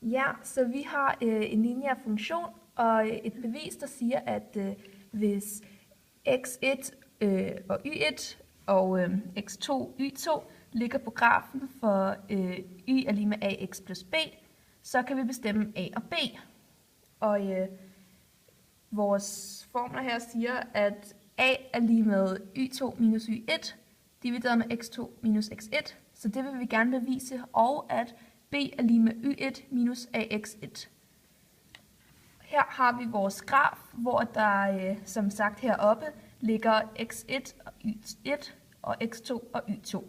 Ja, så vi har en lineær funktion og et bevis, der siger, at hvis x1 og y1 og x2, y2 ligger på grafen for y er lige med ax plus b, så kan vi bestemme a og b. Og vores formler her siger, at a er lige med y2 minus y1, divideret med x2 minus x1, så det vil vi gerne bevise, og at b er lige med y1 minus ax1. Her har vi vores graf, hvor der, som sagt heroppe, ligger x1 og y1 og x2 og y2.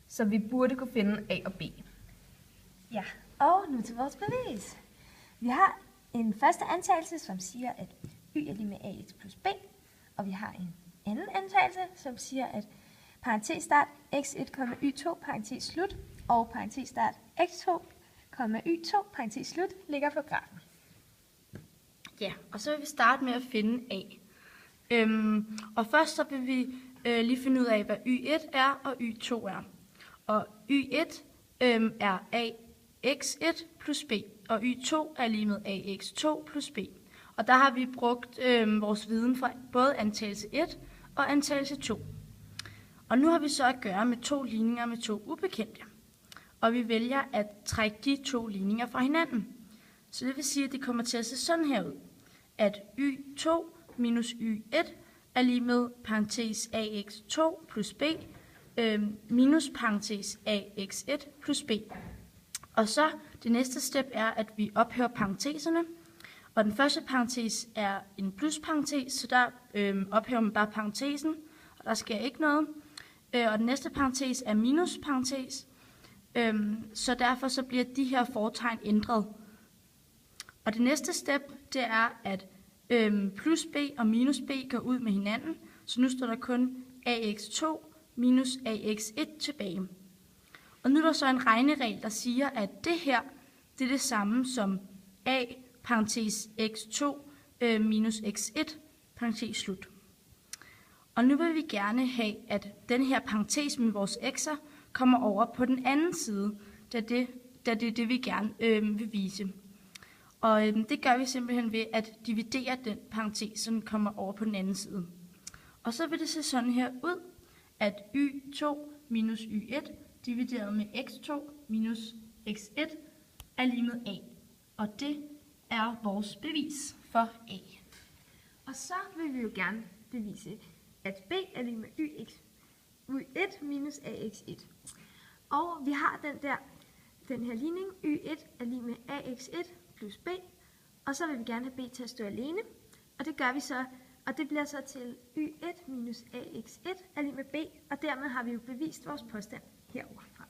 Så vi burde kunne finde a og b. Ja, og nu til vores bevis. Vi har en første antagelse, som siger, at y er lige med ax plus b, og vi har en anden antagelse, som siger, at parentes start x1, y2, parentes slut, og parentes start x2, y2, parentes slut, ligger på grafen. Ja, og så vil vi starte med at finde a. Og først så vil vi lige finde ud af, hvad y1 er og y2 er. Og y1 er ax1 plus b, og y2 er lige med ax2 plus b. Og der har vi brugt vores viden fra både antagelse 1 og antagelse 2. Og nu har vi så at gøre med to ligninger med to ubekendte. Og vi vælger at trække de to ligninger fra hinanden. Så det vil sige, at det kommer til at se sådan her ud. At y2 minus y1 er lige med parentes ax2 plus b minus parentes ax1 plus b. Og så det næste step er, at vi ophører parenteserne. Og den første parentes er en plusparentes, så der ophører man bare parentesen, og der sker ikke noget. Og den næste parentes er minusparentes, så derfor så bliver de her fortegn ændret. Og det næste step, det er, at plus b og minus b går ud med hinanden, så nu står der kun ax2 minus ax1 tilbage. Og nu er der så en regneregel, der siger, at det her, det er det samme som a parentes x2 minus x1 parentes slut. Og nu vil vi gerne have, at den her parentes med vores x'er kommer over på den anden side, da det er det, vi gerne vil vise. Og det gør vi simpelthen ved at dividere den parentes, som kommer over på den anden side. Og så vil det se sådan her ud, at y2 minus y1 divideret med x2 minus x1 er lige med a. Og det er vores bevis for a. Og så vil vi jo gerne bevise, at b er lige med y1 minus ax1. Og vi har den her ligning, y1 er lige med ax1 plus b, og så vil vi gerne have b til at stå alene, og det gør vi så, og det bliver så til y1 minus ax1 er lige med b, og dermed har vi jo bevist vores påstand heroverfra.